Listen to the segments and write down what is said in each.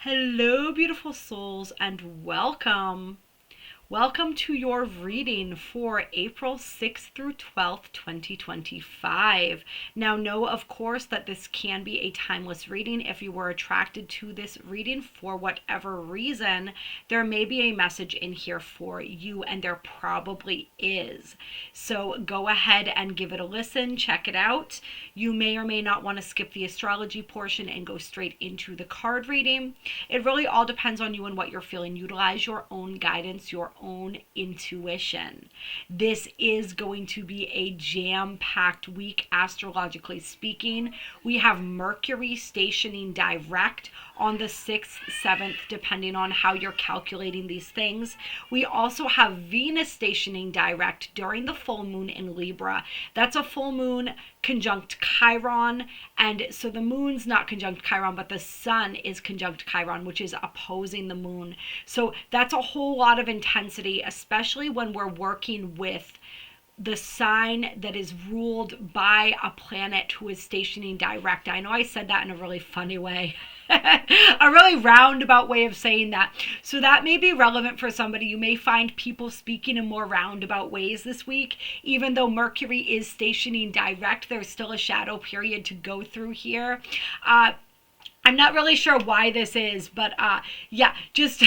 Hello, beautiful souls, and welcome. Welcome to your reading for April 6th through 12th, 2025. Now, know, of course, that this can be a timeless reading. If you were attracted to this reading for whatever reason, there may be a message in here for you, and there probably is. So go ahead and give it a listen, check it out. You may or may not want to skip the astrology portion and go straight into the card reading. It really all depends on you and what you're feeling. Utilize your own guidance, your own intuition. This is going to be a jam-packed week, astrologically speaking. We have Mercury stationing direct on the 6th, 7th, depending on how you're calculating these things. We also have Venus stationing direct during the full moon in Libra. That's a full moon conjunct Chiron, and so the moon's not conjunct Chiron, but the sun is conjunct Chiron, which is opposing the moon. So that's a whole lot of intensity, especially when we're working with the sign that is ruled by a planet who is stationing direct. I know I said that in a really funny way. A really roundabout way of saying that. So that may be relevant for somebody. You may find people speaking in more roundabout ways this week. Even though Mercury is stationing direct, there's still a shadow period to go through here. I'm not really sure why this is, but yeah, just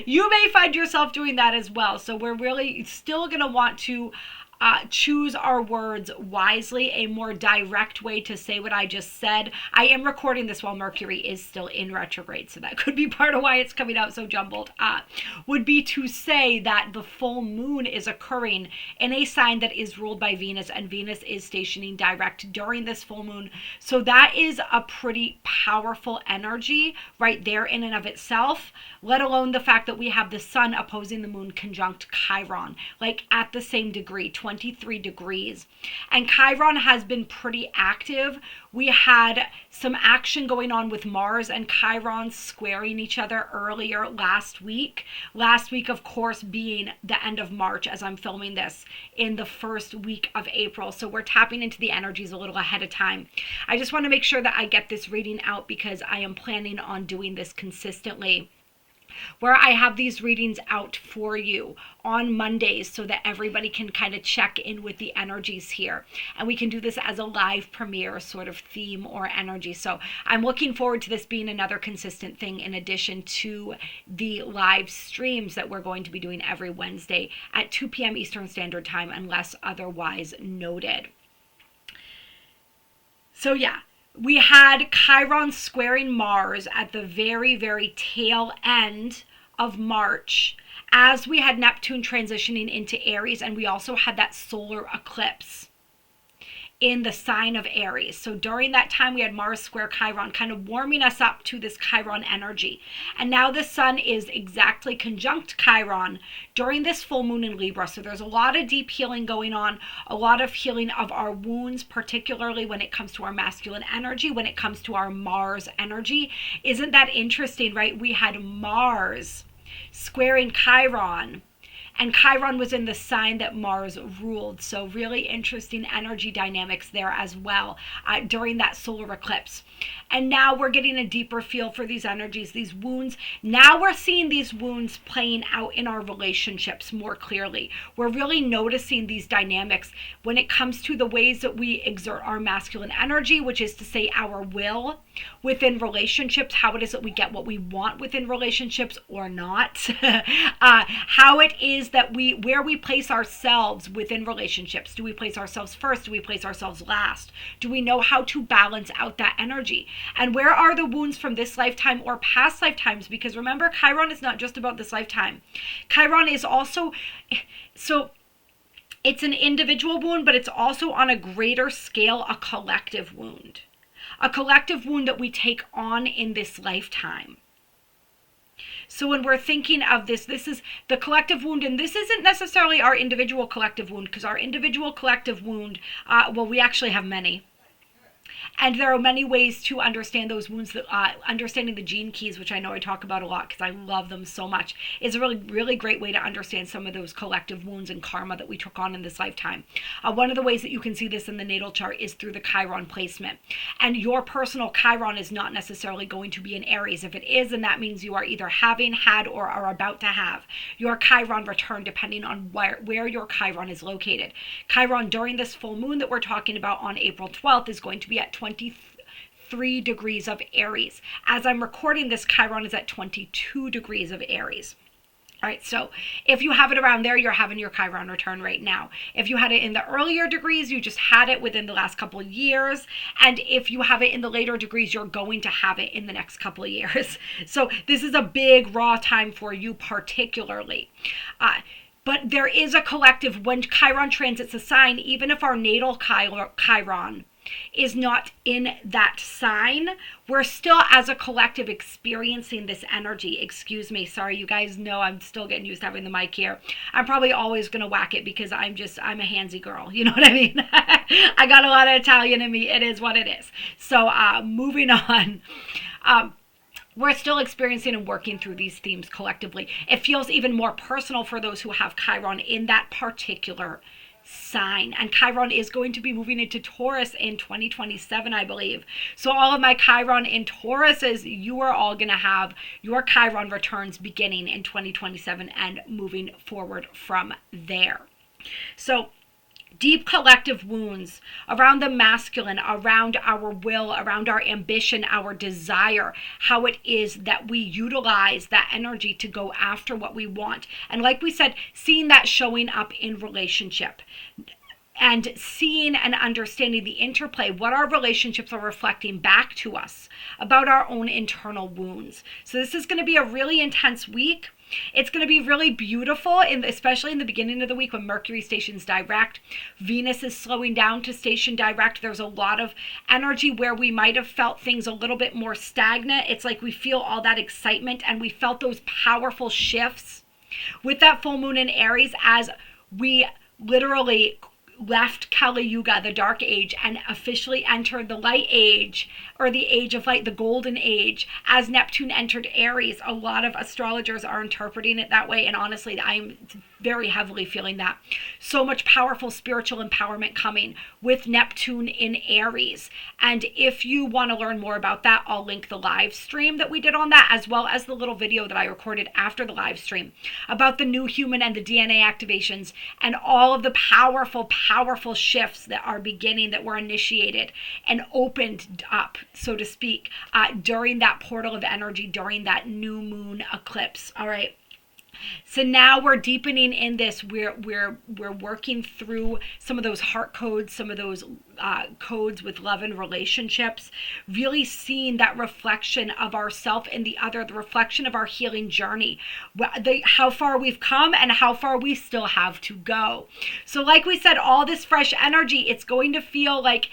you may find yourself doing that as well. So we're really still going to want to choose our words wisely, a more direct way to say what I just said. I am recording this while Mercury is still in retrograde, so that could be part of why it's coming out so jumbled. Would be to say that the full moon is occurring in a sign that is ruled by Venus, and Venus is stationing direct during this full moon. So that is a pretty powerful energy right there in and of itself, let alone the fact that we have the sun opposing the moon conjunct Chiron, like at the same degree, 23 degrees. And Chiron has been pretty active. We had some action going on with Mars and Chiron squaring each other earlier last week. Last week, of course, being the end of March as I'm filming this in the first week of April. So we're tapping into the energies a little ahead of time. I just want to make sure that I get this reading out because I am planning on doing this consistently, where I have these readings out for you on Mondays so that everybody can kind of check in with the energies here. And we can do this as a live premiere sort of theme or energy. So I'm looking forward to this being another consistent thing in addition to the live streams that we're going to be doing every Wednesday at 2 p.m. Eastern Standard Time, unless otherwise noted. So yeah. We had Chiron squaring Mars at the very, very tail end of March as we had Neptune transitioning into Aries, and we also had that solar eclipse in the sign of Aries. So during that time, we had Mars square Chiron, kind of warming us up to this Chiron energy. And now the sun is exactly conjunct Chiron during this full moon in Libra. So there's a lot of deep healing going on, a lot of healing of our wounds, particularly when it comes to our masculine energy, when it comes to our Mars energy. Isn't that interesting, right? We had Mars squaring Chiron, and Chiron was in the sign that Mars ruled. So really interesting energy dynamics there as well during that solar eclipse. And now we're getting a deeper feel for these energies, these wounds. Now we're seeing these wounds playing out in our relationships more clearly. We're really noticing these dynamics when it comes to the ways that we exert our masculine energy, which is to say our will within relationships, how it is that we get what we want within relationships or not, how it is that where we place ourselves within relationships. Do we place ourselves first? Do we place ourselves last? Do we know how to balance out that energy? And where are the wounds from this lifetime or past lifetimes? Because remember, Chiron is not just about this lifetime. Chiron is also, so it's an individual wound, but it's also on a greater scale, a collective wound. A collective wound that we take on in this lifetime. So when we're thinking of this is the collective wound, and this isn't necessarily our individual collective wound, because our individual collective wound, well, we actually have many. And there are many ways to understand those wounds. Understanding the gene keys, which I know I talk about a lot because I love them so much, is a really, really great way to understand some of those collective wounds and karma that we took on in this lifetime. One of the ways that you can see this in the natal chart is through the Chiron placement. And your personal Chiron is not necessarily going to be in Aries. If it is, then that means you are either having, had, or are about to have your Chiron return, depending on where your Chiron is located. Chiron during this full moon that we're talking about on April 12th is going to be at 23 degrees of Aries. As I'm recording this, Chiron is at 22 degrees of Aries. All right, so if you have it around there, you're having your Chiron return right now. If you had it in the earlier degrees, you just had it within the last couple of years. And if you have it in the later degrees, you're going to have it in the next couple of years. So this is a big raw time for you particularly. But there is a collective, when Chiron transits a sign, even if our natal Chiron is not in that sign, we're still as a collective experiencing this energy. Excuse me, sorry, you guys know I'm still getting used to having the mic here. I'm probably always gonna whack it because I'm a handsy girl, you know what I mean? I got a lot of Italian in me. It is what it is. So moving on. We're still experiencing and working through these themes collectively. It feels even more personal for those who have Chiron in that particular sign. And Chiron is going to be moving into Taurus in 2027, I believe. So all of my Chiron in Tauruses, you are all going to have your Chiron returns beginning in 2027 and moving forward from there. So deep collective wounds around the masculine, around our will, around our ambition, our desire, how it is that we utilize that energy to go after what we want. And like we said, seeing that showing up in relationship and seeing and understanding the interplay, what our relationships are reflecting back to us about our own internal wounds. So this is going to be a really intense week. It's going to be really beautiful, especially in the beginning of the week when Mercury stations direct. Venus is slowing down to station direct. There's a lot of energy where we might have felt things a little bit more stagnant. It's like we feel all that excitement, and we felt those powerful shifts with that full moon in Aries as we literally left Kali Yuga, the dark age, and officially entered the light age, or the age of light, the golden age, as Neptune entered Aries. A lot of astrologers are interpreting it that way, and honestly, I'm very heavily feeling that. So much powerful spiritual empowerment coming with Neptune in Aries. And if you want to learn more about that, I'll link the live stream that we did on that, as well as the little video that I recorded after the live stream about the new human and the DNA activations and all of the powerful shifts that are beginning, that were initiated and opened up, so to speak, during that portal of energy, during that new moon eclipse. All right. So now we're deepening in this. We're working through some of those heart codes, some of those codes with love and relationships, really seeing that reflection of ourself and the other, the reflection of our healing journey, how far we've come and how far we still have to go. So like we said, all this fresh energy, it's going to feel like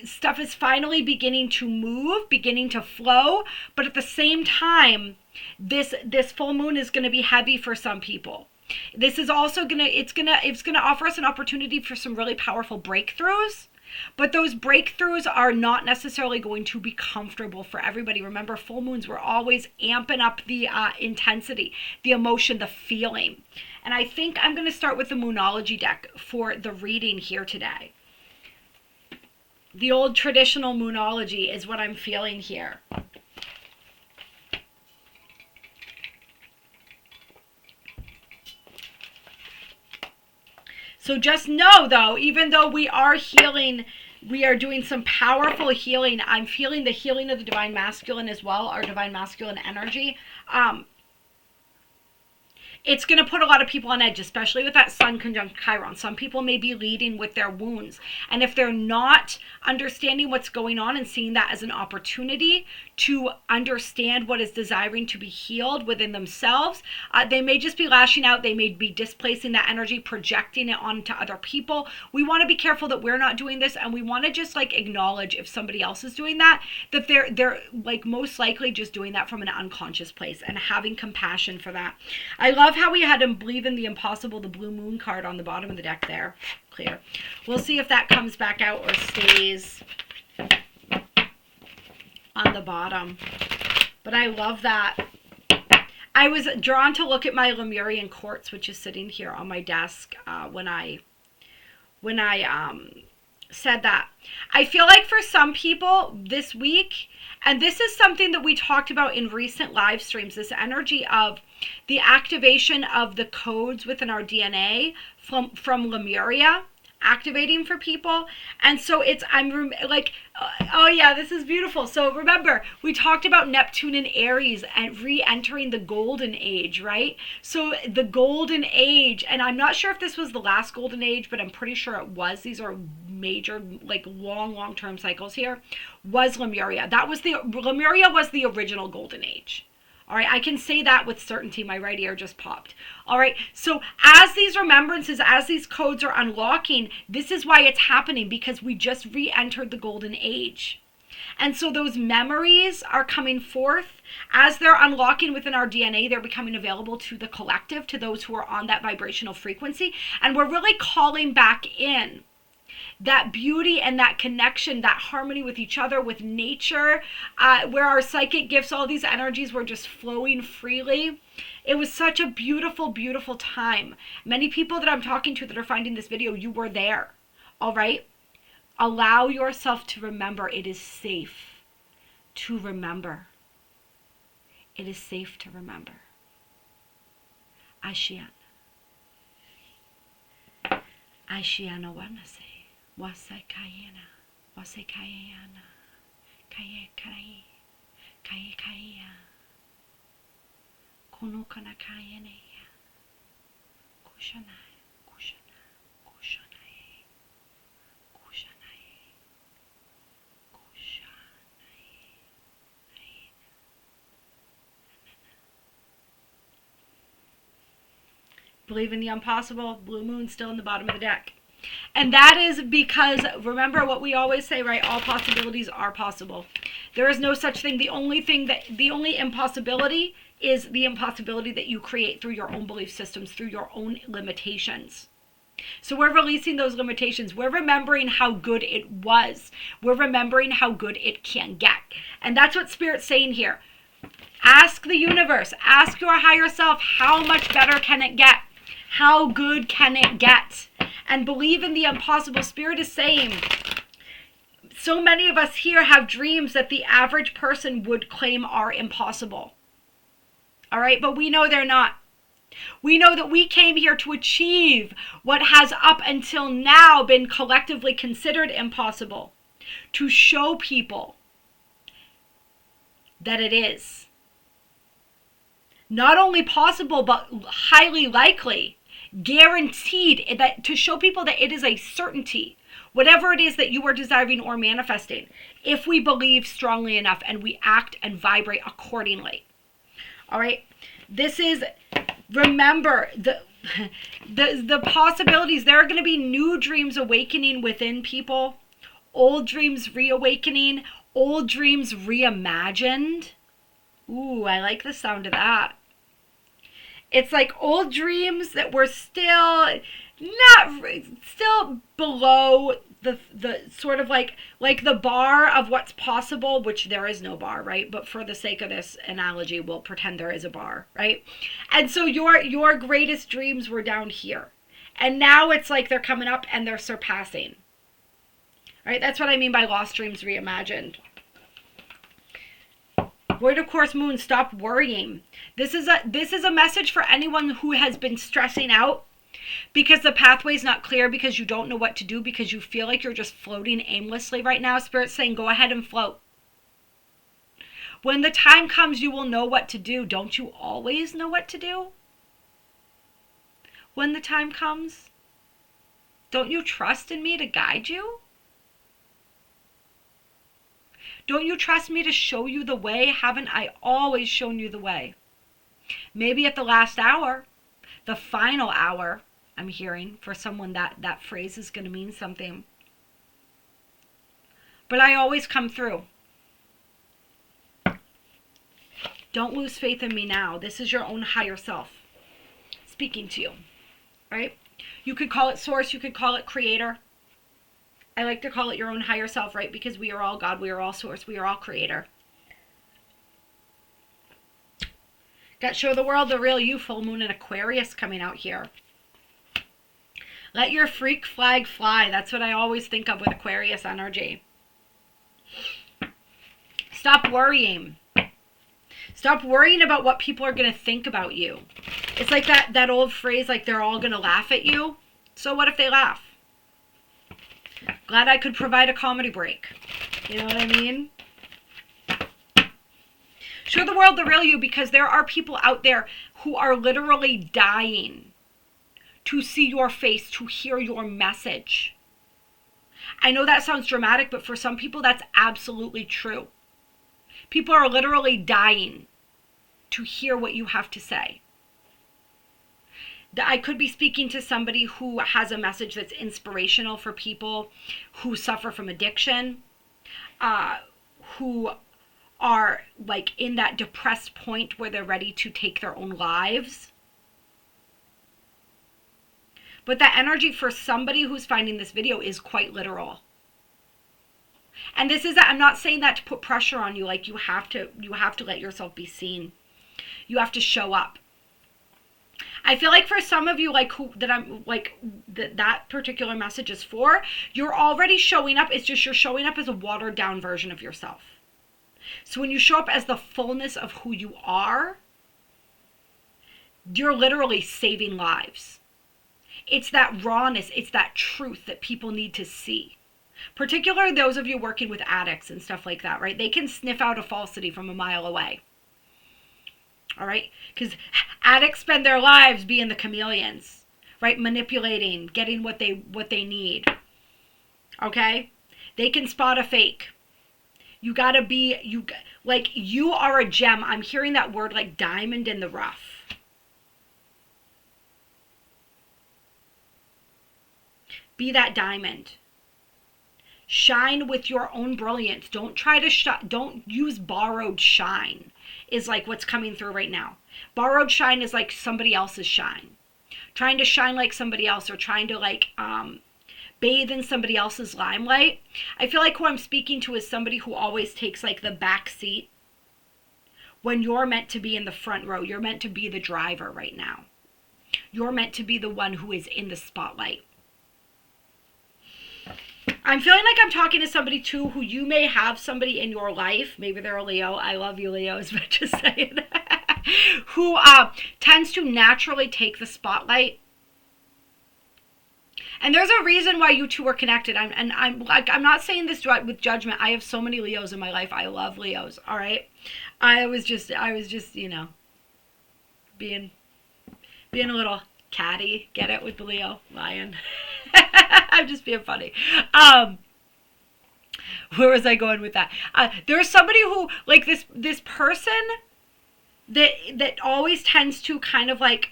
stuff is finally beginning to move, beginning to flow, but at the same time, this full moon is going to be heavy for some people. This is also going to offer us an opportunity for some really powerful breakthroughs, but those breakthroughs are not necessarily going to be comfortable for everybody. Remember, full moons, we're always amping up the intensity, the emotion, the feeling. And I think I'm going to start with the Moonology deck for the reading here today. The old traditional Moonology is what I'm feeling here. So just know, though, even though we are healing, we are doing some powerful healing. I'm feeling the healing of the divine masculine as well, our divine masculine energy. It's going to put a lot of people on edge, especially with that Sun conjunct Chiron. Some people may be leading with their wounds. And if they're not understanding what's going on and seeing that as an opportunity to understand what is desiring to be healed within themselves, they may just be lashing out. They may be displacing that energy, projecting it onto other people. We want to be careful that we're not doing this, and we want to just acknowledge if somebody else is doing that they're most likely just doing that from an unconscious place, and having compassion for that. I love how we had him believe in the impossible, the blue moon card on the bottom of the deck there. Clear. We'll see if that comes back out or stays. on the bottom. But I love that. I was drawn to look at my Lemurian quartz, which is sitting here on my desk when I said that. I feel like for some people this week, and this is something that we talked about in recent live streams, this energy of the activation of the codes within our DNA from Lemuria activating for people. And so I'm like, oh yeah, this is beautiful. So remember, we talked about Neptune and Aries and re-entering the golden age, right? So the golden age, and I'm not sure if this was the last golden age, but I'm pretty sure it was. These are major, like long-term cycles here, was Lemuria. Lemuria was the original golden age. All right, I can say that with certainty. My right ear just popped. All right, so as these remembrances, as these codes are unlocking, this is why it's happening, because we just re-entered the golden age. And so those memories are coming forth. As they're unlocking within our DNA, they're becoming available to the collective, to those who are on that vibrational frequency. And we're really calling back in that beauty and that connection, that harmony with each other, with nature, where our psychic gifts, all these energies were just flowing freely. It was such a beautiful, beautiful time. Many people that I'm talking to that are finding this video, you were there. All right? Allow yourself to remember. It is safe to remember. It is safe to remember. Ashiana. Ashiana Wanase. Wasai Kayena, Wasai Kayana, Kaye Kaye, Kaye Kaya, Kunukana Kayeneya, Kushana, Kushana, Kushanae, Kushanae, Kushanae. Believe in the impossible. Blue moon still in the bottom of the deck. And that is because, remember what we always say, right? All possibilities are possible. There is no such thing. The only impossibility is the impossibility that you create through your own belief systems, through your own limitations. So we're releasing those limitations. We're remembering how good it was. We're remembering how good it can get. And that's what Spirit's saying here. Ask the universe, ask your higher self, how much better can it get? How good can it get? And believe in the impossible. Spirit is saying, so many of us here have dreams that the average person would claim are impossible. All right, but we know they're not. We know that we came here to achieve what has up until now been collectively considered impossible. To show people that it is not only possible, but highly likely, guaranteed, that to show people that it is a certainty, whatever it is that you are desiring or manifesting, if we believe strongly enough and we act and vibrate accordingly. All right, this is, remember, the possibilities. There are going to be new dreams awakening within people, old dreams reawakening, old dreams reimagined. Ooh, I like the sound of that. It's like old dreams that were still below the sort of like the bar of what's possible, which there is no bar, right? But for the sake of this analogy, we'll pretend there is a bar, right? And so your greatest dreams were down here. And now it's like they're coming up and they're surpassing. Right? That's what I mean by lost dreams reimagined. Void of course moon, stop worrying. This is a message for anyone who has been stressing out because the pathway's not clear, because you don't know what to do, because you feel like you're just floating aimlessly right now. Spirit's saying go ahead and float. When the time comes, you will know what to do. Don't you always know what to do? When the time comes, don't you trust in me to guide you? Don't you trust me to show you the way? Haven't I always shown you the way? Maybe at the last hour, the final hour, I'm hearing for someone that phrase is going to mean something. But I always come through. Don't lose faith in me now. This is your own higher self speaking to you, right? You could call it source. You could call it creator. I like to call it your own higher self, right? Because we are all God, we are all source, we are all creator. Got show the world the real you, full moon in Aquarius coming out here. Let your freak flag fly. That's what I always think of with Aquarius energy. Stop worrying. Stop worrying about what people are going to think about you. It's like that old phrase, like they're all going to laugh at you. So what if they laugh? Glad I could provide a comedy break. You know what I mean? Show the world the real you, because there are people out there who are literally dying to see your face, to hear your message. I know that sounds dramatic, but for some people that's absolutely true. People are literally dying to hear what you have to say. I could be speaking to somebody who has a message that's inspirational for people who suffer from addiction, who are like in that depressed point where they're ready to take their own lives. But that energy for somebody who's finding this video is quite literal. And this is, I'm not saying that to put pressure on you, like you have to let yourself be seen. You have to show up. I feel like for some of you, like that particular message is for, you're already showing up. It's just you're showing up as a watered down version of yourself. So when you show up as the fullness of who you are, you're literally saving lives. It's that rawness, it's that truth that people need to see. Particularly those of you working with addicts and stuff like that, right? They can sniff out a falsity from a mile away. All right? Because addicts spend their lives being the chameleons, right? Manipulating, getting what they need. Okay? They can spot a fake. You gotta be, you are a gem. I'm hearing that word like diamond in the rough. Be that diamond. Shine with your own brilliance. Don't try to don't use borrowed shine is like what's coming through right now. Borrowed shine is like somebody else's shine. Trying to shine like somebody else, or trying to bathe in somebody else's limelight. I feel like who I'm speaking to is somebody who always takes like the back seat when you're meant to be in the front row. You're meant to be the driver right now. You're meant to be the one who is in the spotlight. I'm feeling like I'm talking to somebody too who you may have somebody in your life, maybe they're a Leo, I love you Leos, but just saying, who tends to naturally take the spotlight. And there's a reason why you two are connected. I'm not saying this with judgment. I have so many Leos in my life. I love Leos, all right? I was just, you know, being a little catty, get it, with the Leo lion. I'm just being funny. Where was I going with that? There's somebody who, like this person that always tends to kind of like,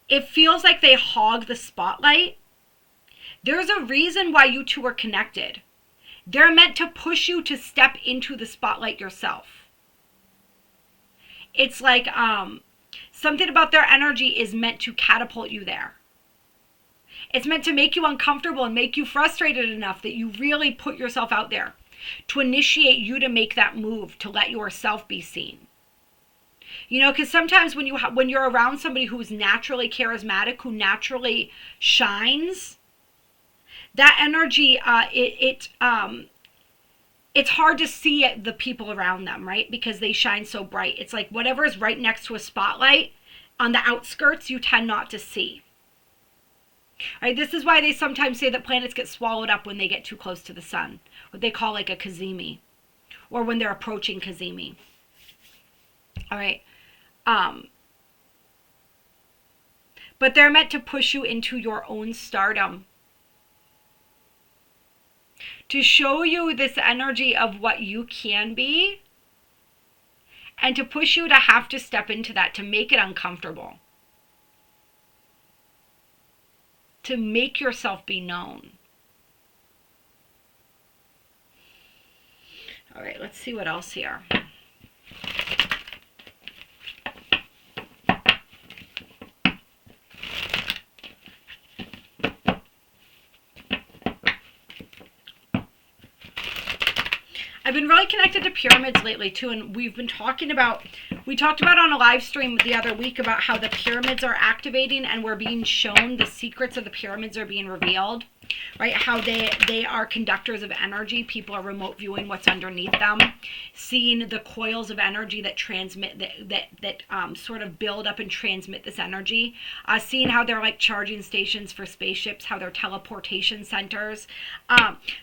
it feels like they hog the spotlight. There's a reason why you two are connected. They're meant to push you to step into the spotlight yourself. It's like something about their energy is meant to catapult you there. It's meant to make you uncomfortable and make you frustrated enough that you really put yourself out there, to initiate you to make that move, to let yourself be seen. You know, because sometimes when you're around somebody who's naturally charismatic, who naturally shines, that energy, it's hard to see the people around them, right? Because they shine so bright. It's like whatever is right next to a spotlight on the outskirts, you tend not to see. Right? This is why they sometimes say that planets get swallowed up when they get too close to the sun. What they call like a cazimi. Or when they're approaching cazimi. All right. But they're meant to push you into your own stardom. To show you this energy of what you can be. And to push you to have to step into that, to make it uncomfortable. To make yourself be known. All right, let's see what else here. I've been really connected to pyramids lately too, and we talked about on a live stream the other week about how the pyramids are activating and we're being shown the secrets of the pyramids are being revealed, right? How they are conductors of energy. People are remote viewing what's underneath them, seeing the coils of energy that transmit that sort of build up and transmit this energy, seeing how they're like charging stations for spaceships, how they're teleportation centers.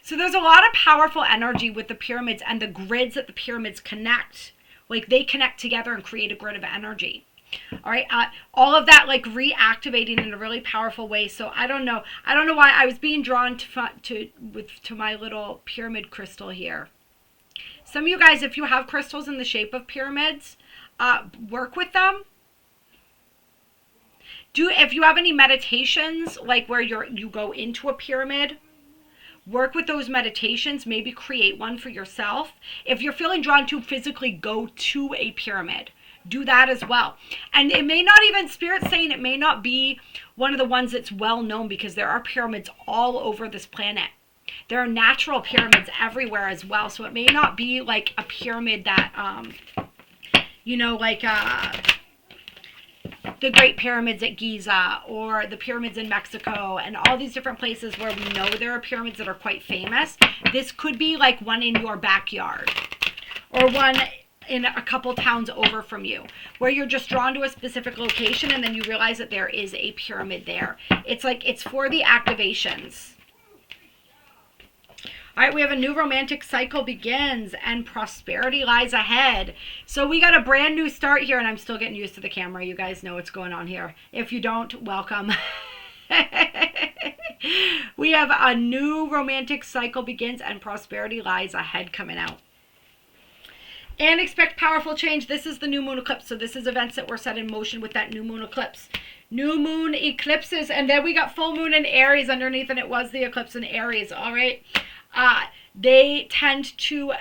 So there's a lot of powerful energy with the pyramids and the grids that the pyramids connect. Like they connect together and create a grid of energy. All right, all of that like reactivating in a really powerful way. So I don't know why I was being drawn to my little pyramid crystal here. Some of you guys, if you have crystals in the shape of pyramids, work with them. If you have any meditations like where you go into a pyramid, work with those meditations. Maybe create one for yourself. If you're feeling drawn to physically go to a pyramid, do that as well. And it may not even, Spirit's saying it may not be one of the ones that's well known, because there are pyramids all over this planet. There are natural pyramids everywhere as well. So it may not be like a pyramid that, like the Great Pyramids at Giza or the pyramids in Mexico and all these different places where we know there are pyramids that are quite famous. This could be like one in your backyard or one in a couple towns over from you, where you're just drawn to a specific location and then you realize that there is a pyramid there. It's like, it's for the activations. All right, we have a new romantic cycle begins and prosperity lies ahead. So we got a brand new start here, and I'm still getting used to the camera. You guys know what's going on here. If you don't, welcome. We have a new romantic cycle begins and prosperity lies ahead coming out. And expect powerful change. This is the new moon eclipse. So this is events that were set in motion with that new moon eclipse. New moon eclipses. And then we got full moon in Aries underneath, and it was the eclipse in Aries. All right. They tend to,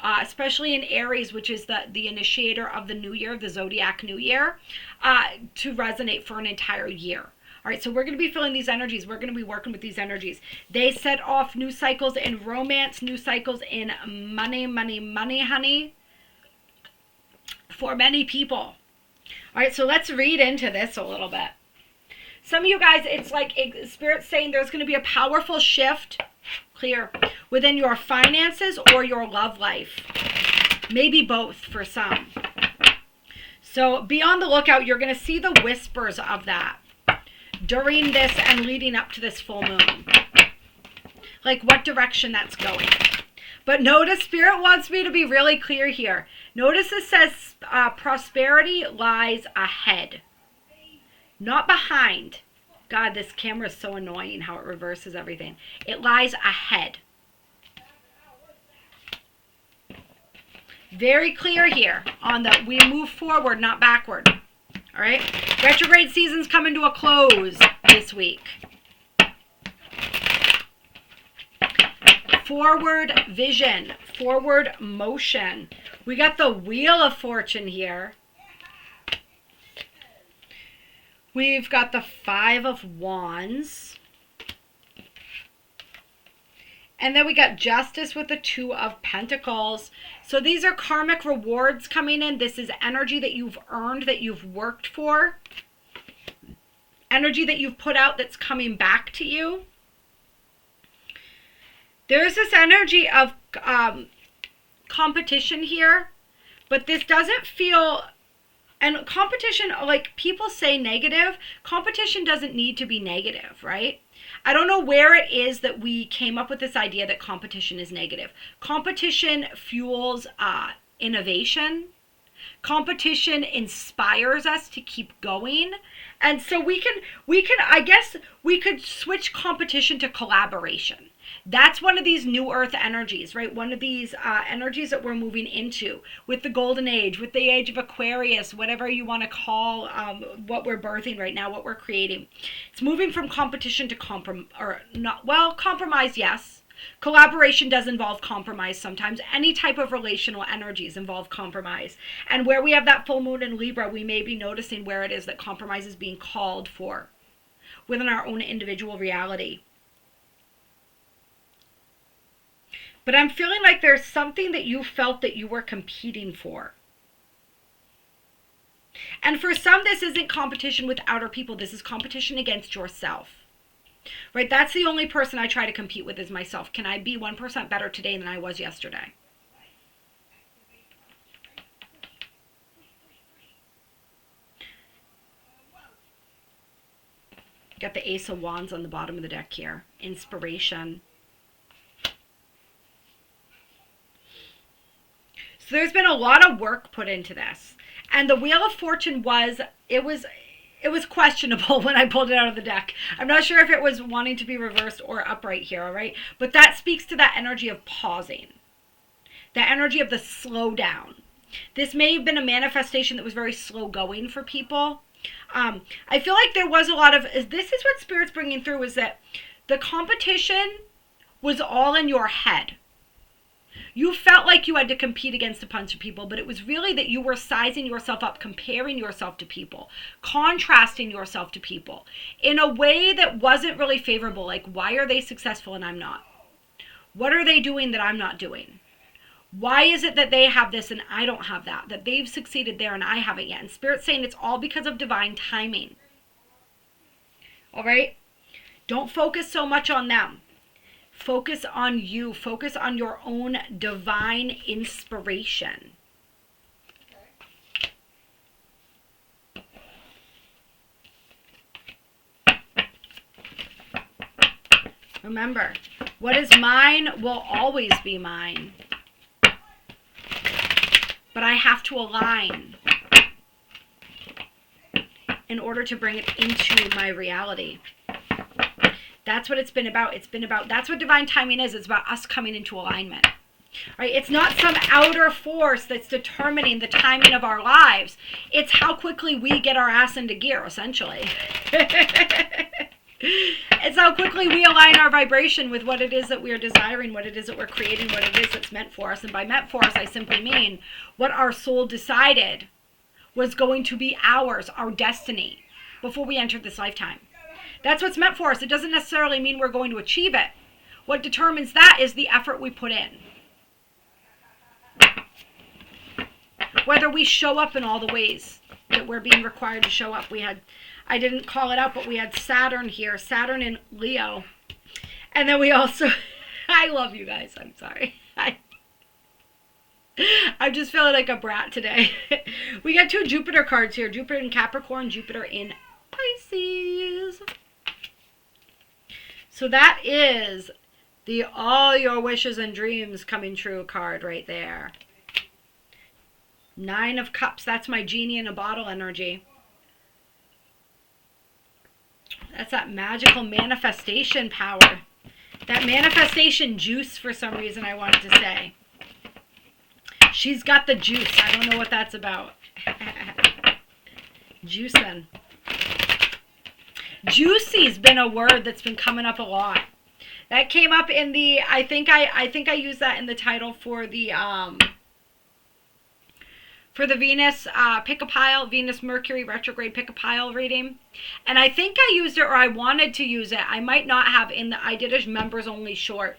especially in Aries, which is the initiator of the new year, the zodiac new year, to resonate for an entire year. All right, so we're going to be feeling these energies. We're going to be working with these energies. They set off new cycles in romance, new cycles in money, honey, for many people. All right, so let's read into this a little bit. Some of you guys, it's like Spirit's saying there's going to be a powerful shift, clear, within your finances or your love life. Maybe both for some. So be on the lookout. You're going to see the whispers of that during this and leading up to this full moon. Like what direction that's going. But notice Spirit wants me to be really clear here. Notice it says prosperity lies ahead, not behind. God, this camera is so annoying how it reverses everything. It lies ahead. Very clear here on the we move forward, not backward. All right. Retrograde season's coming to a close this week. Forward vision, forward motion. We got the Wheel of Fortune here. We've got the Five of Wands. And then we got Justice with the Two of Pentacles. So these are karmic rewards coming in. This is energy that you've earned, that you've worked for. Energy that you've put out that's coming back to you. There's this energy of competition here. But this doesn't feel... And competition, like people say negative, competition doesn't need to be negative, right? I don't know where it is that we came up with this idea that competition is negative. Competition fuels innovation. Competition inspires us to keep going. And so we can, I guess we could switch competition to collaboration. That's one of these new earth energies, right? One of these energies that we're moving into with the golden age, with the age of Aquarius, whatever you want to call what we're birthing right now, what we're creating. It's moving from competition to compromise, yes. Collaboration does involve compromise sometimes. Any type of relational energies involve compromise. And where we have that full moon in Libra, we may be noticing where it is that compromise is being called for within our own individual reality. But I'm feeling like there's something that you felt that you were competing for. And for some, this isn't competition with outer people. This is competition against yourself. Right? That's the only person I try to compete with is myself. Can I be 1% better today than I was yesterday? Got the Ace of Wands on the bottom of the deck here. Inspiration. So there's been a lot of work put into this. And the Wheel of Fortune was questionable when I pulled it out of the deck. I'm not sure if it was wanting to be reversed or upright here, all right? But that speaks to that energy of pausing. That energy of the slow down. This may have been a manifestation that was very slow going for people. I feel like there was a lot of, this is what Spirit's bringing through, is that the competition was all in your head. You felt like you had to compete against a bunch of people, but it was really that you were sizing yourself up, comparing yourself to people, contrasting yourself to people in a way that wasn't really favorable. Like, why are they successful and I'm not? What are they doing that I'm not doing? Why is it that they have this and I don't have that? That they've succeeded there and I haven't yet? And Spirit's saying it's all because of divine timing. All right? Don't focus so much on them. Focus on you. Focus on your own divine inspiration. Remember, what is mine will always be mine. But I have to align in order to bring it into my reality. That's what it's been about. That's what divine timing is. It's about us coming into alignment. Right? It's not some outer force that's determining the timing of our lives. It's how quickly we get our ass into gear, essentially. It's how quickly we align our vibration with what it is that we are desiring, what it is that we're creating, what it is that's meant for us. And by meant for us, I simply mean what our soul decided was going to be ours, our destiny, before we entered this lifetime. That's what's meant for us. It doesn't necessarily mean we're going to achieve it. What determines that is the effort we put in. Whether we show up in all the ways that we're being required to show up. I didn't call it out, but we had Saturn here. Saturn in Leo. And then we also, I love you guys. I'm sorry. I'm just feeling like a brat today. We got 2 Jupiter cards here. Jupiter in Capricorn, Jupiter in Pisces. So that is the all your wishes and dreams coming true card right there. 9 of Cups. That's my genie in a bottle energy. That's that magical manifestation power. That manifestation juice, for some reason, I wanted to say. She's got the juice. I don't know what that's about. Juicing. Juicy's been a word that's been coming up a lot. That came up in the, I think I used that in the title for the Venus pick-a-pile, Venus Mercury retrograde pick-a-pile reading. And I think I used it, or I wanted to use it. I might not have I did a members only short.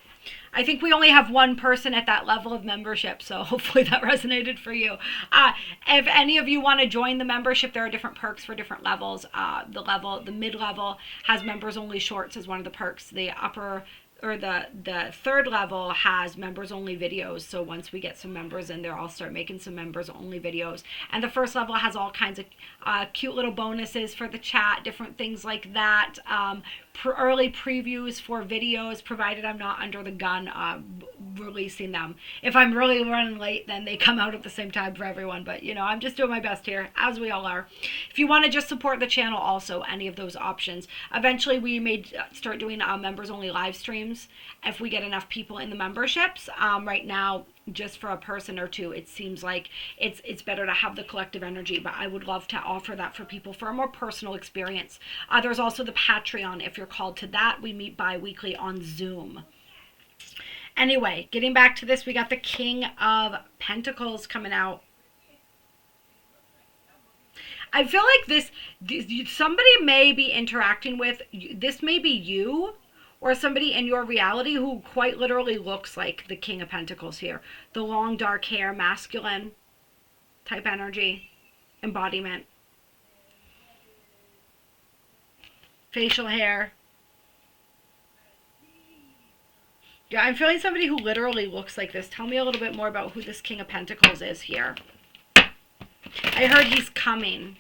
I think we only have one person at that level of membership, so hopefully that resonated for you. If any of you want to join the membership, there are different perks for different levels. The mid-level has members only shorts as one of the perks. The upper or the third level has members only videos. So once we get some members in there, I'll start making some members only videos. And the first level has all kinds of cute little bonuses for the chat, different things like that. Early previews for videos, provided I'm not under the gun releasing them. If I'm really running late, then they come out at the same time for everyone. But, you know, I'm just doing my best here, as we all are. If you want to just support the channel, also, any of those options. Eventually, we may start doing members-only live streams if we get enough people in the memberships. Right now, just for a person or two, it seems like it's better to have the collective energy, but I would love to offer that for people for a more personal experience. There's also the Patreon. If you're called to that, we meet bi-weekly on Zoom. Anyway, getting back to this, we got the King of Pentacles coming out. I feel like this somebody may be interacting with, this may be you, or somebody in your reality who quite literally looks like the King of Pentacles here. The long dark hair, masculine type energy, embodiment. Facial hair. Yeah, I'm feeling somebody who literally looks like this. Tell me a little bit more about who this King of Pentacles is here. I heard he's coming.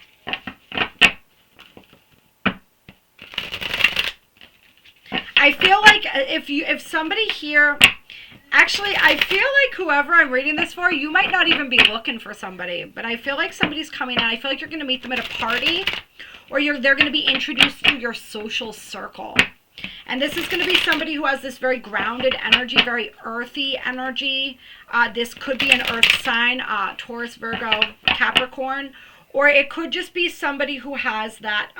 I feel like if somebody here, actually, I feel like whoever I'm reading this for, you might not even be looking for somebody, but I feel like somebody's coming and I feel like you're going to meet them at a party, or they're going to be introduced through your social circle. And this is going to be somebody who has this very grounded energy, very earthy energy. This could be an earth sign, Taurus, Virgo, Capricorn, or it could just be somebody who has that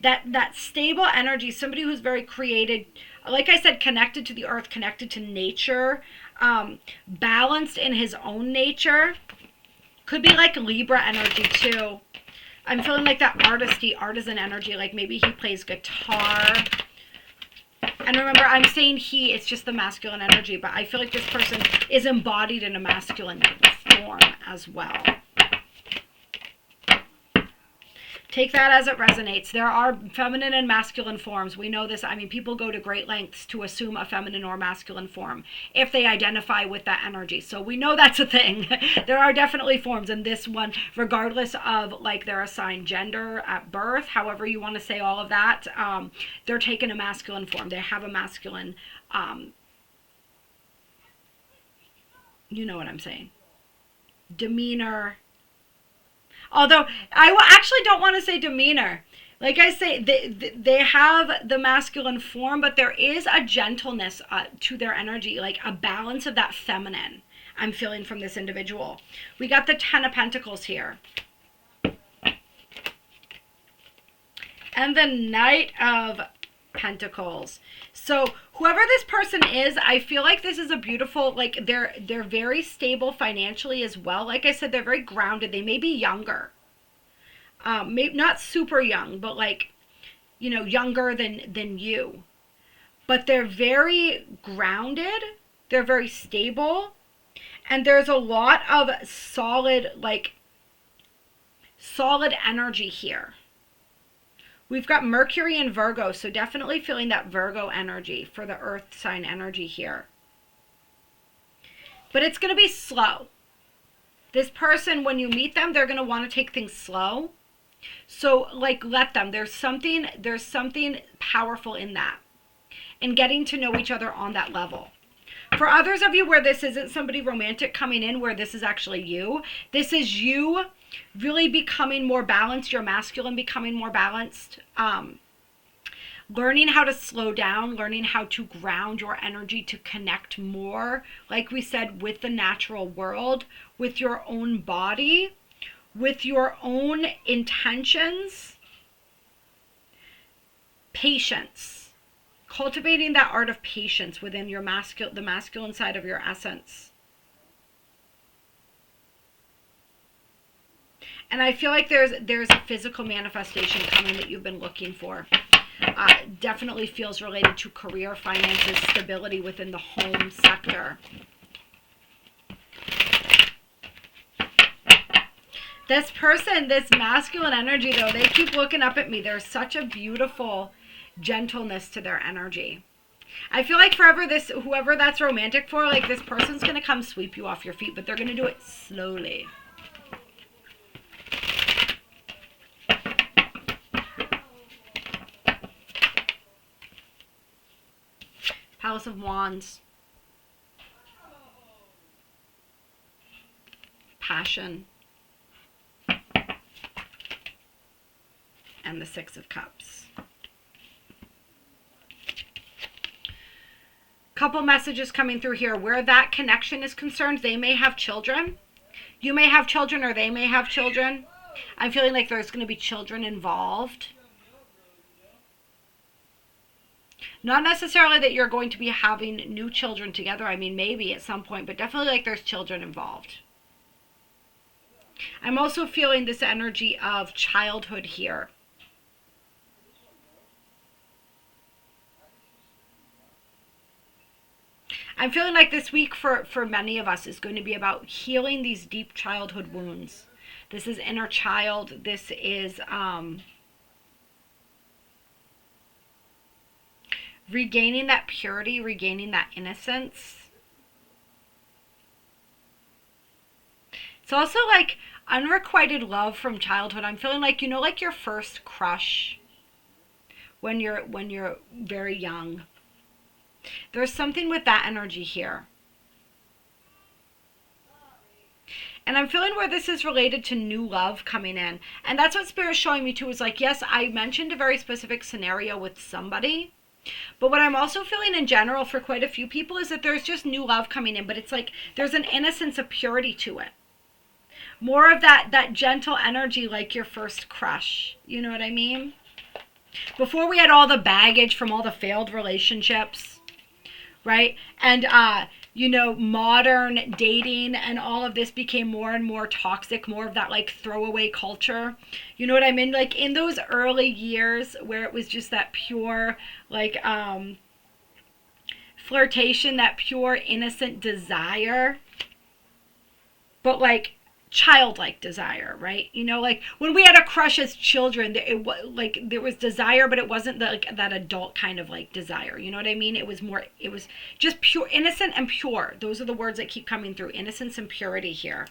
that stable energy, somebody who's very created, like I said, connected to the earth, connected to nature, balanced in his own nature. Could be like Libra energy too. I'm feeling like that artisan energy, like maybe he plays guitar. And remember, I'm saying he, it's just the masculine energy, but I feel like this person is embodied in a masculine form as well. Take that as it resonates. There are feminine and masculine forms. We know this. I mean, people go to great lengths to assume a feminine or masculine form if they identify with that energy. So we know that's a thing. There are definitely forms in this one, regardless of like their assigned gender at birth, however you want to say all of that. They're taking a masculine form. They have a masculine, you know what I'm saying, demeanor. Although I actually don't want to say demeanor. Like I say, they have the masculine form, but there is a gentleness to their energy, like a balance of that feminine I'm feeling from this individual. We got the Ten of Pentacles here. And the Knight of Pentacles. So whoever this person is, I feel like this is a beautiful, like they're very stable financially as well. Like I said, they're very grounded. They may be younger, maybe not super young, but like, you know, younger than you, but they're very grounded. They're very stable, and there's a lot of solid energy here. We've got Mercury and Virgo, so definitely feeling that Virgo energy for the earth sign energy here. But it's going to be slow. This person, when you meet them, they're going to want to take things slow. So like let them. There's something powerful in that. And getting to know each other on that level. For others of you where this isn't somebody romantic coming in, where this is actually you, this is you really becoming more balanced, your masculine becoming more balanced, learning how to slow down, learning how to ground your energy to connect more, like we said, with the natural world, with your own body, with your own intentions, patience, cultivating that art of patience within your the masculine side of your essence. And I feel like there's a physical manifestation coming that you've been looking for. Definitely feels related to career, finances, stability within the home sector. This person, this masculine energy, though, they keep looking up at me. There's such a beautiful gentleness to their energy. I feel like forever whoever that's romantic for, like this person's going to come sweep you off your feet, but they're going to do it slowly. Palace of Wands. Passion. And the Six of Cups. Couple messages coming through here. Where that connection is concerned, they may have children. You may have children or they may have children. I'm feeling like there's going to be children involved. Not necessarily that you're going to be having new children together. I mean, maybe at some point, but definitely like there's children involved. I'm also feeling this energy of childhood here. I'm feeling like this week for many of us is going to be about healing these deep childhood wounds. This is inner child. This is regaining that purity, regaining that innocence. It's also like unrequited love from childhood. I'm feeling like, you know, like your first crush when you're very young. There's something with that energy here. And I'm feeling where this is related to new love coming in. And that's what Spirit's showing me too, is like, yes, I mentioned a very specific scenario with somebody. But what I'm also feeling in general for quite a few people is that there's just new love coming in. But it's like there's an innocence of purity to it. More of that gentle energy like your first crush. You know what I mean? Before we had all the baggage from all the failed relationships, right? And, you know, modern dating and all of this became more and more toxic, more of that like throwaway culture. You know what I mean? Like in those early years where it was just that pure, like, flirtation, that pure innocent desire, but like childlike desire, right? You know, like when we had a crush as children, it was like there was desire, but it wasn't like that adult kind of like desire. You know what I mean? It was just pure, innocent and pure. Those are the words that keep coming through. Innocence and purity here.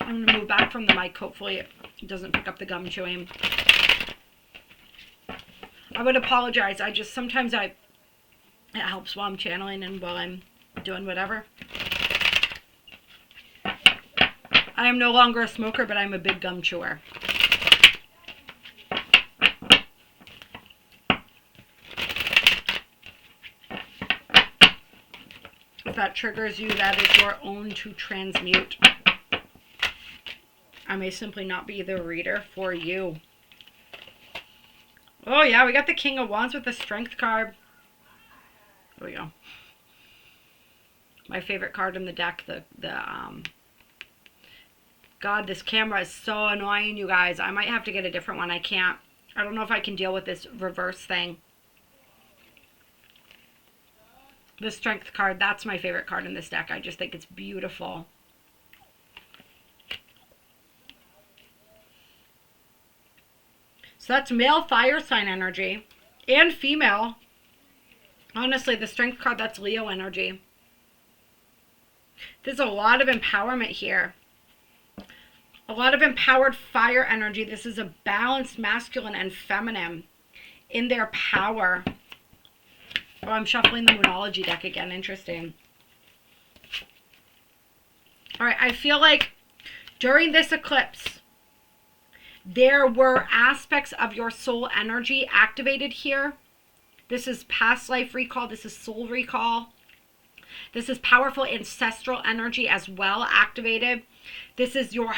I'm gonna move back from the mic. Hopefully it doesn't pick up the gum chewing. I would apologize. Sometimes it helps while I'm channeling and while I'm doing whatever. I am no longer a smoker, but I'm a big gum chewer. If that triggers you, that is your own to transmute. I may simply not be the reader for you. Oh yeah, we got the King of Wands with the Strength card. There we go. My favorite card in the deck. God, this camera is so annoying, you guys. I might have to get a different one. I don't know if I can deal with this reverse thing. The Strength card, that's my favorite card in this deck. I just think it's beautiful. So that's male fire sign energy and female. Honestly, the Strength card, that's Leo energy. There's a lot of empowerment here. A lot of empowered fire energy. This is a balanced masculine and feminine in their power. Oh, I'm shuffling the Moonology deck again. Interesting. All right, I feel like during this eclipse, there were aspects of your soul energy activated here. This is past life recall. This is soul recall. This is powerful ancestral energy as well activated. This is your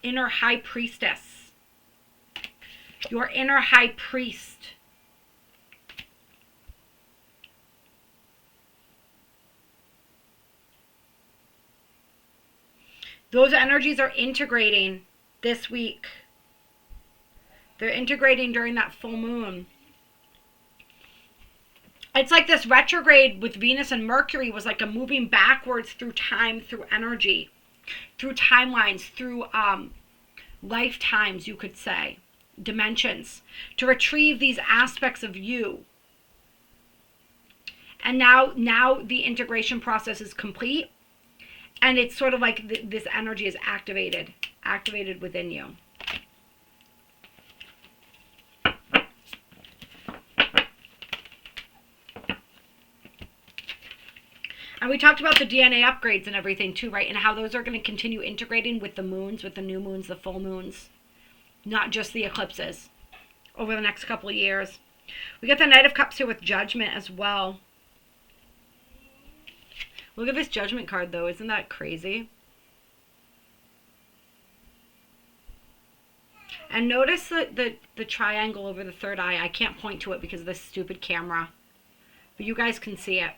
inner high priestess. Your inner high priest. Those energies are integrating this week. They're integrating during that full moon. It's like this retrograde with Venus and Mercury was like a moving backwards through time, through energy, through timelines, through lifetimes, you could say, dimensions, to retrieve these aspects of you. And now the integration process is complete, and it's sort of like this energy is activated within you. And we talked about the DNA upgrades and everything too, right? And how those are going to continue integrating with the moons, with the new moons, the full moons, not just the eclipses, over the next couple of years. We got the Knight of Cups here with Judgment as well. Look at this Judgment card though. Isn't that crazy? And notice the triangle over the third eye. I can't point to it because of this stupid camera, but you guys can see it.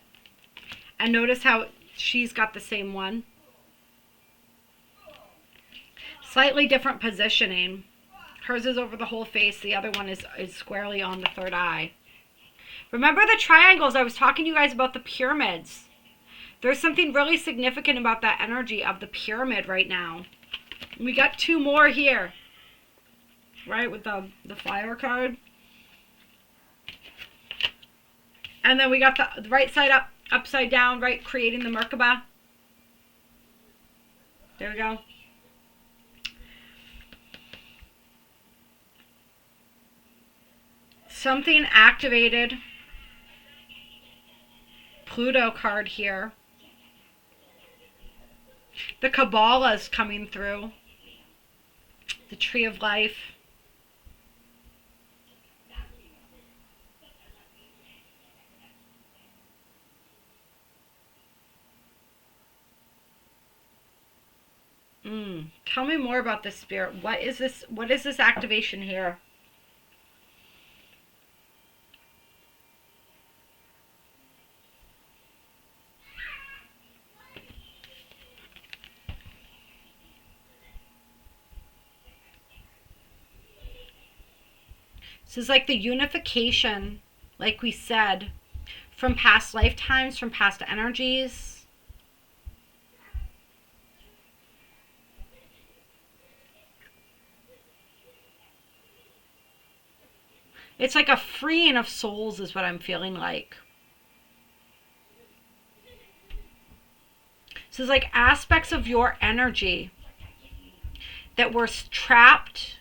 And notice how she's got the same one. Slightly different positioning. Hers is over the whole face. The other one is squarely on the third eye. Remember the triangles? I was talking to you guys about the pyramids. There's something really significant about that energy of the pyramid right now. We got two more here. Right, with the fire card. And then we got the right side up, upside down, right, creating the Merkaba. There we go. Something activated. Pluto card here. The Kabbalah's coming through. The Tree of Life. Tell me more about this, Spirit. What is this? What is this activation here? This is like the unification, like we said, from past lifetimes, from past energies. It's like a freeing of souls is what I'm feeling like. So it's like aspects of your energy that were trapped,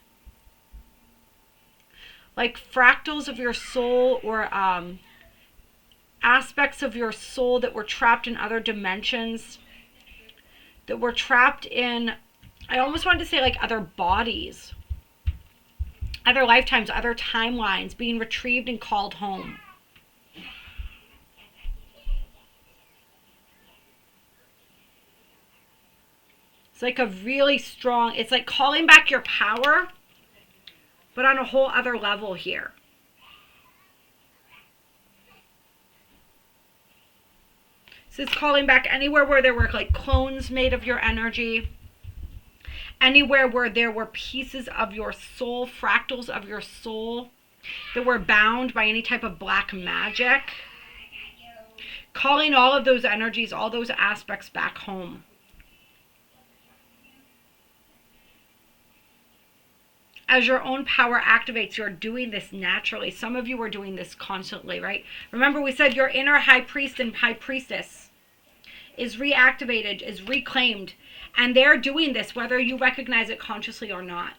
like fractals of your soul, or aspects of your soul that were trapped in other dimensions, that were trapped in, I almost wanted to say like other bodies, other lifetimes, other timelines, being retrieved and called home. It's like a really strong, it's like calling back your power, but on a whole other level here. So it's calling back anywhere where there were like clones made of your energy. Anywhere where there were pieces of your soul, fractals of your soul that were bound by any type of black magic. Calling all of those energies, all those aspects back home. As your own power activates, you're doing this naturally. Some of you are doing this constantly, right? Remember we said your inner high priest and high priestess is reactivated, is reclaimed. And they're doing this whether you recognize it consciously or not.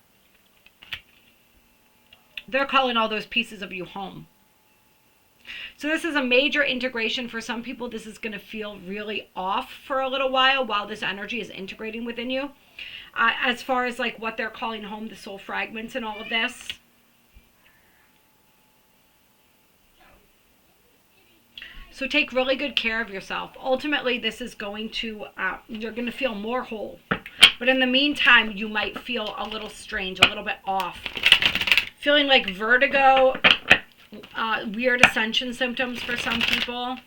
They're calling all those pieces of you home. So this is a major integration. For some people, this is going to feel really off for a little while this energy is integrating within you. As far as like what they're calling home, the soul fragments and all of this. So take really good care of yourself. Ultimately, this is going to, you're going to feel more whole. But in the meantime, you might feel a little strange, a little bit off. Feeling like vertigo, weird ascension symptoms for some people.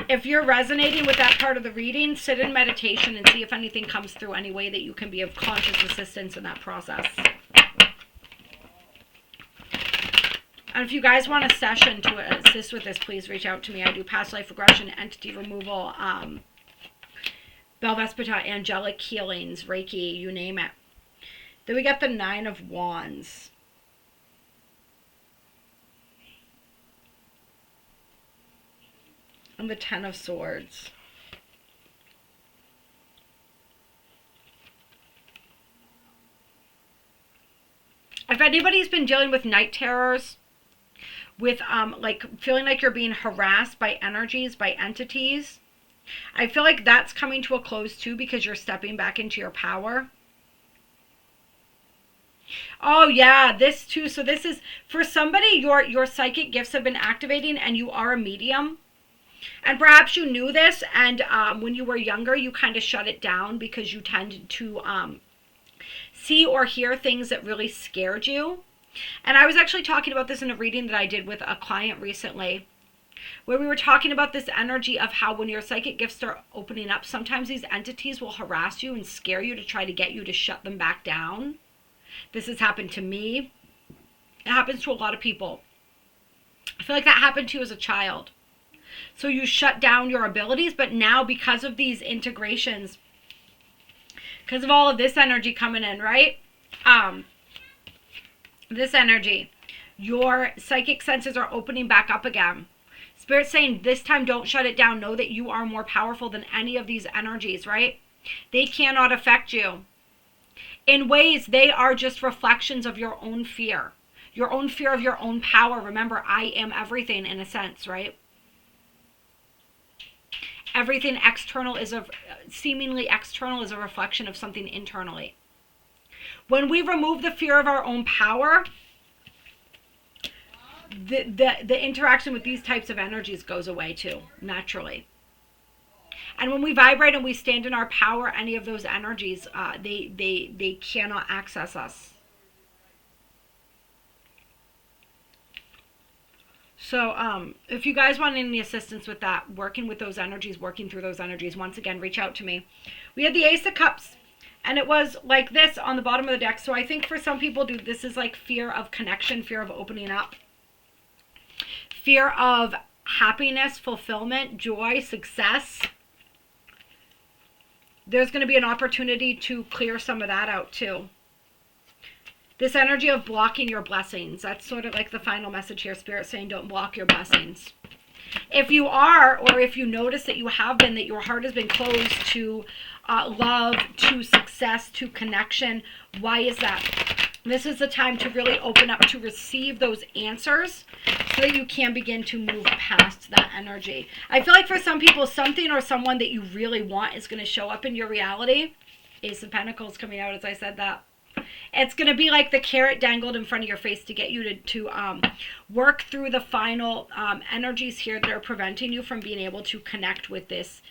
If you're resonating with that part of the reading, sit in meditation and see if anything comes through, any way that you can be of conscious assistance in that process. And if you guys want a session to assist with this, please reach out to me. I do past life regression, entity removal, Bell Vespita, angelic healings, Reiki, you name it. Then we got the 9 of Wands. And the 10 of Swords. If anybody's been dealing with night terrors, with like feeling like you're being harassed by energies, by entities, I feel like that's coming to a close too, because you're stepping back into your power. Oh yeah, this too. So this is for somebody, your psychic gifts have been activating and you are a medium. And perhaps you knew this, and when you were younger, you kind of shut it down because you tended to see or hear things that really scared you. And I was actually talking about this in a reading that I did with a client recently. where we were talking about this energy of how when your psychic gifts start opening up, sometimes these entities will harass you and scare you to try to get you to shut them back down. This has happened to me. It happens to a lot of people. I feel like that happened to you as a child. So you shut down your abilities, but now because of these integrations, because of all of this energy coming in, right? This energy, your psychic senses are opening back up again. Spirit's saying this time, don't shut it down. Know that you are more powerful than any of these energies, right? They cannot affect you. In ways, they are just reflections of your own fear. Your own fear of your own power. Remember, I am everything in a sense, right? Everything external is seemingly external is a reflection of something internally. When we remove the fear of our own power, the interaction with these types of energies goes away too, naturally. And when we vibrate and we stand in our power, any of those energies, they cannot access us. So if you guys want any assistance with that, working with those energies, working through those energies, once again, reach out to me. We had the Ace of Cups, and it was like this on the bottom of the deck. So I think for some people, this is like fear of connection, fear of opening up, fear of happiness, fulfillment, joy, success. There's going to be an opportunity to clear some of that out too. This energy of blocking your blessings. That's sort of like the final message here. Spirit saying don't block your blessings. If you are, or if you notice that you have been, that your heart has been closed to love, to success, to connection, why is that? This is the time to really open up to receive those answers so that you can begin to move past that energy. I feel like for some people, something or someone that you really want is going to show up in your reality. Ace of Pentacles coming out as I said that. It's going to be like the carrot dangled in front of your face to get you to work through the final energies here that are preventing you from being able to connect with this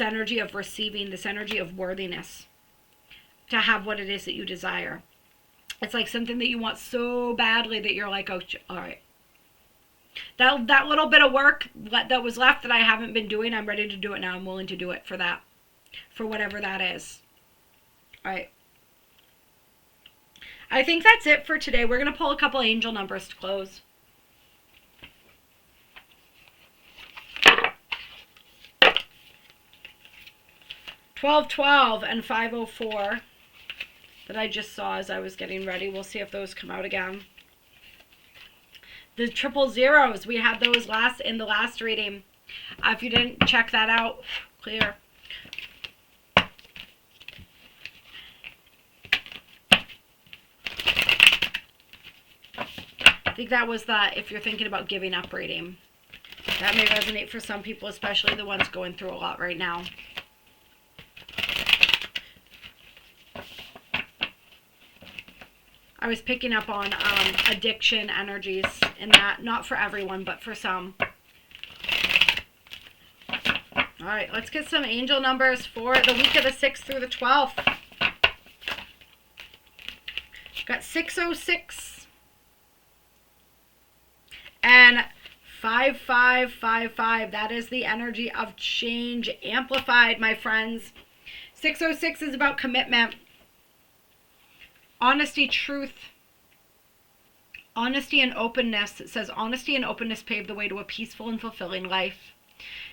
energy of receiving, this energy of worthiness, to have what it is that you desire. It's like something that you want so badly that you're like, oh, all right. That little bit of work that was left that I haven't been doing, I'm ready to do it now. I'm willing to do it for that, for whatever that is. All right. I think that's it for today. We're going to pull a couple angel numbers to close. $1212 and 504 that I just saw as I was getting ready. We'll see if those come out again. The 000s, we had those in the last reading. If you didn't check that out, clear. I think that was if you're thinking about giving up reading. That may resonate for some people, especially the ones going through a lot right now. I was picking up on addiction energies in that. Not for everyone, but for some. All right, let's get some angel numbers for the week of the 6th through the 12th. Got 606. And 5555, that is the energy of change amplified, my friends. 606 is about commitment, honesty, truth, honesty and openness. It says honesty and openness pave the way to a peaceful and fulfilling life.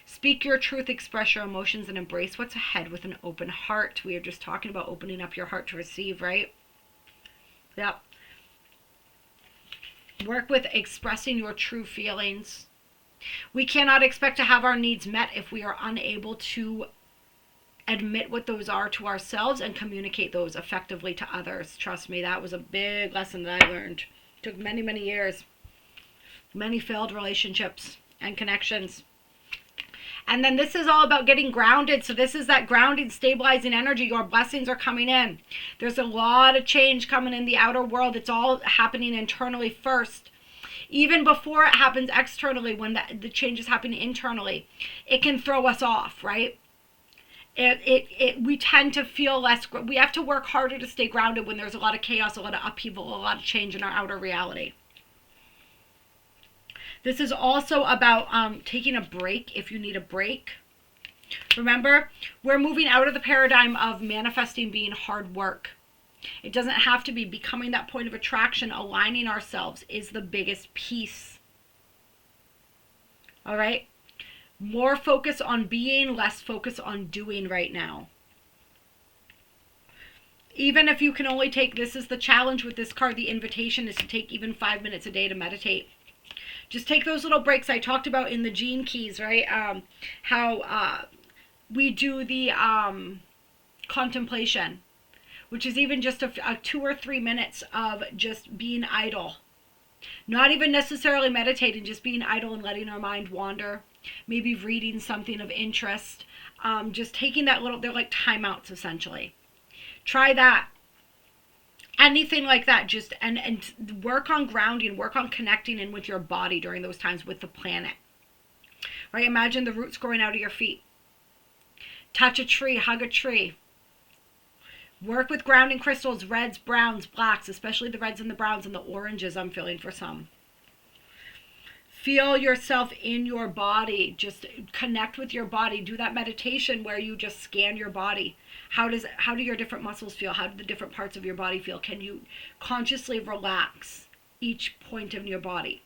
Speak your truth, express your emotions, and embrace what's ahead with an open heart. We are just talking about opening up your heart to receive, right? Yep. Work with expressing your true feelings. We cannot expect to have our needs met if we are unable to admit what those are to ourselves and communicate those effectively to others. Trust me, that was a big lesson that I learned. It took many, many years. Many failed relationships and connections. And then this is all about getting grounded. So this is that grounding, stabilizing energy. Your blessings are coming in. There's a lot of change coming in the outer world. It's all happening internally first. Even before it happens externally, when the change is happening internally, it can throw us off, right? We tend to feel less. We have to work harder to stay grounded when there's a lot of chaos, a lot of upheaval, a lot of change in our outer reality. This is also about taking a break if you need a break. Remember, we're moving out of the paradigm of manifesting being hard work. It doesn't have to be. Becoming that point of attraction, aligning ourselves is the biggest piece. All right? More focus on being, less focus on doing right now. Even if you can only take, this is the challenge with this card, the invitation is to take even 5 minutes a day to meditate. Just take those little breaks I talked about in the Gene Keys, right? How we do the contemplation, which is even just a 2 or 3 minutes of just being idle. Not even necessarily meditating, just being idle and letting our mind wander. Maybe reading something of interest. Just taking that little, they're like timeouts essentially. Try that. Anything like that. Just and work on grounding, work on connecting in with your body during those times with the planet. Right? Imagine the roots growing out of your feet. Touch a tree, hug a tree. Work with grounding crystals, reds, browns, blacks, especially the reds and the browns and the oranges I'm feeling for some. Feel yourself in your body. Just connect with your body. Do that meditation where you just scan your body. How do your different muscles feel? How do the different parts of your body feel? Can you consciously relax each point of your body?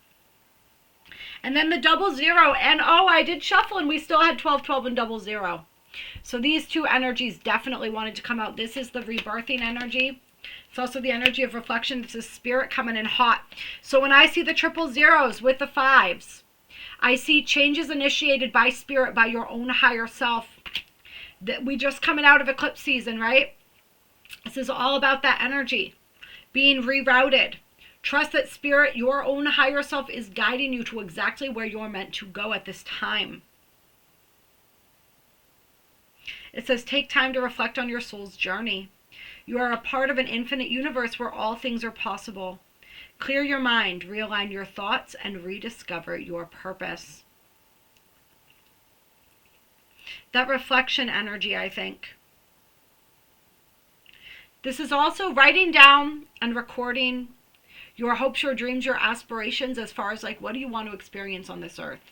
And then the 00. And oh, I did shuffle and we still had 12, 12 and 00. So these two energies definitely wanted to come out. This is the rebirthing energy. It's also the energy of reflection. It's a spirit coming in hot. So when I see the 000s with the 5s, I see changes initiated by spirit, by your own higher self. That we just coming out of eclipse season, right? This is all about that energy being rerouted. Trust that spirit, your own higher self, is guiding you to exactly where you're meant to go at this time. It says, take time to reflect on your soul's journey. You are a part of an infinite universe where all things are possible. Clear your mind, realign your thoughts, and rediscover your purpose. That reflection energy, I think. This is also writing down and recording your hopes, your dreams, your aspirations as far as like, what do you want to experience on this earth?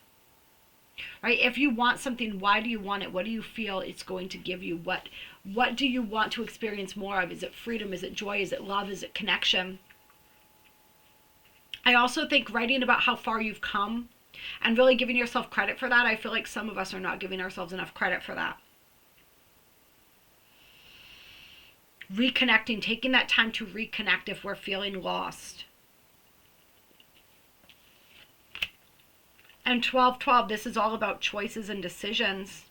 Right? If you want something, why do you want it? What do you feel it's going to give you? What do you want to experience more of? Is it freedom? Is it joy? Is it love? Is it connection? I also think writing about how far you've come and really giving yourself credit for that. I feel like some of us are not giving ourselves enough credit for that. Reconnecting, taking that time to reconnect if we're feeling lost. And 12-12, this is all about choices and decisions.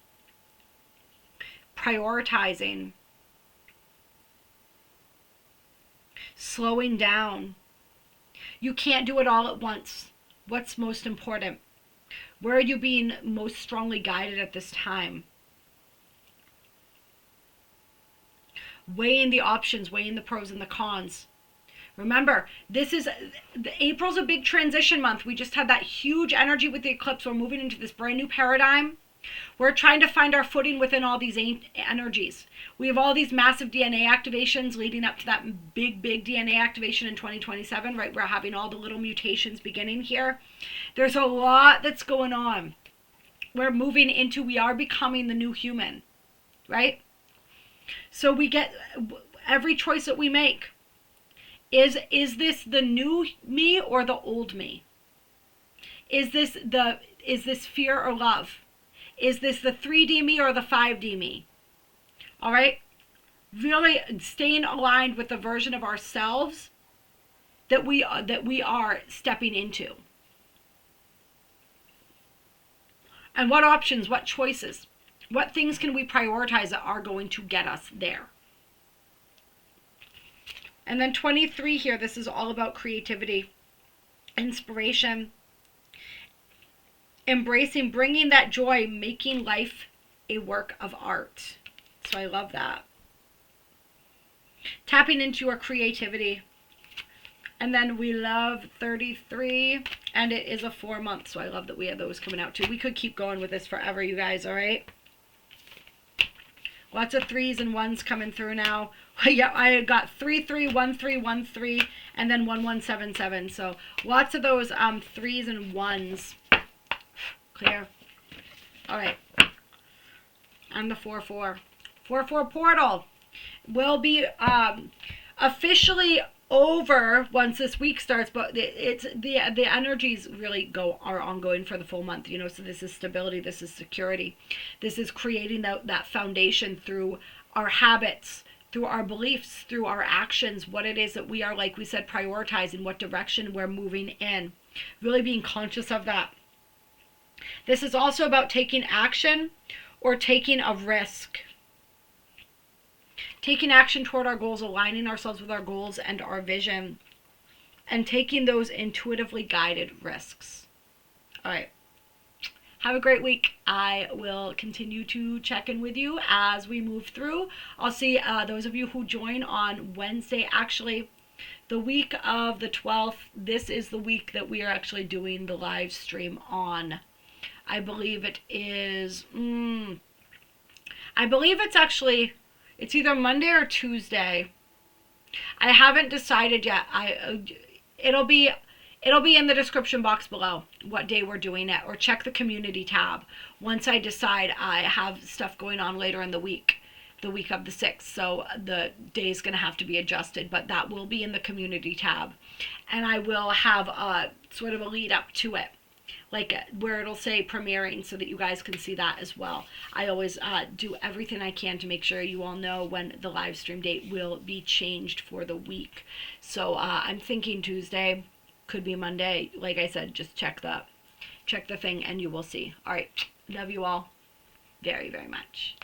Prioritizing. Slowing down. You can't do it all at once. What's most important? Where are you being most strongly guided at this time? Weighing the options, weighing the pros and the cons. Remember, April's a big transition month. We just had that huge energy with the eclipse. We're moving into this brand new paradigm. We're trying to find our footing within all these energies. We have all these massive DNA activations leading up to that big DNA activation in 2027, right? We're having all the little mutations beginning here. There's a lot that's going on. We're moving into, we are becoming the new human, right? So we get every choice that we make. Is this the new me or the old me? Is this fear or love? Is this the 3D me or the 5D me? All right? Really staying aligned with the version of ourselves that we are stepping into. And what options, what choices, what things can we prioritize that are going to get us there? And then 23 here, this is all about creativity, inspiration, embracing, bringing that joy, making life a work of art. So I love that. Tapping into your creativity. And then we love 33, and it is a 4-month, so I love that we have those coming out too. We could keep going with this forever, you guys, all right? Lots of 3s and 1s coming through now. Yeah, I got 3-3, 1-3, 1-3, and then 1177. So lots of those 3s and 1s. Clear. All right. And the 4-4. 4-4 portal will be officially over once this week starts, but it's the energies really are ongoing for the full month, you know. So this is stability, this is security, this is creating that foundation through our habits, through our beliefs, through our actions, what it is that we are, like we said, prioritizing, what direction we're moving in, really being conscious of that. This is also about taking action or taking a risk. Taking action toward our goals, aligning ourselves with our goals and our vision, and taking those intuitively guided risks. All right. Have a great week. I will continue to check in with you as we move through. I'll see those of you who join on Wednesday. Actually, the week of the 12th, this is the week that we are actually doing the live stream on. I believe it is, I believe it's actually, it's either Monday or Tuesday. I haven't decided yet. It'll be in the description box below what day we're doing it, or check the community tab. Once I decide, I have stuff going on later in the week of the 6th, so the day is going to have to be adjusted, but that will be in the community tab. And I will have a sort of a lead up to it, like where it'll say premiering, so that you guys can see that as well. I always do everything I can to make sure you all know when the live stream date will be changed for the week. So I'm thinking Tuesday, could be Monday. Like I said, just check the thing and you will see. All right, love you all very, very much.